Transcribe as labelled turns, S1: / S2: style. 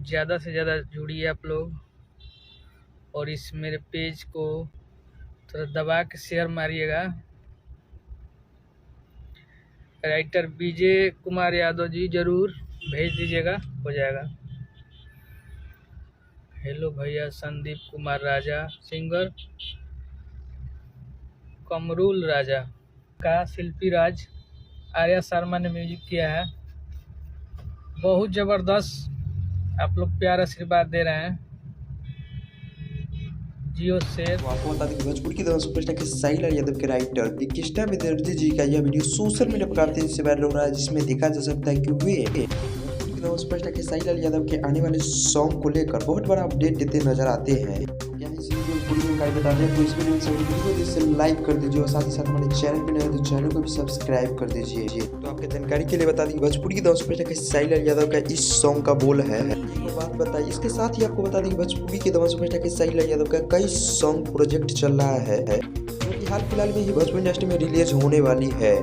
S1: ज़्यादा से ज़्यादा जुड़िए आप लोग, और इस मेरे पेज को थोड़ा दबा के शेयर मारिएगा। राइटर विजय कुमार यादव जी जरूर भेज दीजिएगा, हो जाएगा। हेलो भैया संदीप कुमार राजा, सिंगर कमरुल राजा का शिल्पी राज, आर्या शर्मा ने म्यूजिक किया है। बहुत ज़बरदस्त आप लोग प्यार आशीर्वाद दे रहे हैं। जियो शेर।
S2: आपको बता दें कि भोजपुरी की दवा सुपरस्टार के साहिल यादव के राइटर विकिष्टा विद्यार्थी जी का यह वीडियो सोशल मीडिया पर काफी तेजी से वायरल हो रहा है, जिसमें देखा जा सकता है कि वे भोजपुरी की दवा सुपरस्टार के साहिल यादव के आने वाले सॉन्ग को लेकर बहुत बड़ा अपडेट देते नजर आते हैं। यानी इस वीडियो में बता दें तो इस वीडियो से वीडियो को लाइक कर दीजिए और साथ ही साथ हमारे चैनल पे नए हैं तो चैनल को भी सब्सक्राइब कर दीजिए। तो आपके जानकारी के लिए बता दें भोजपुरी की दवा सुपरस्टार के साहिल यादव का इस सॉन्ग का बोल है बात बताइए। इसके साथ ही आपको बता दें कि भोजपुरी के दवा सुपरस्टार के साहिल यादव का कई सॉन्ग प्रोजेक्ट चल रहा है जो कि हाल फिलहाल में ही भोजपुरी इंडस्ट्री में रिलीज होने वाली है।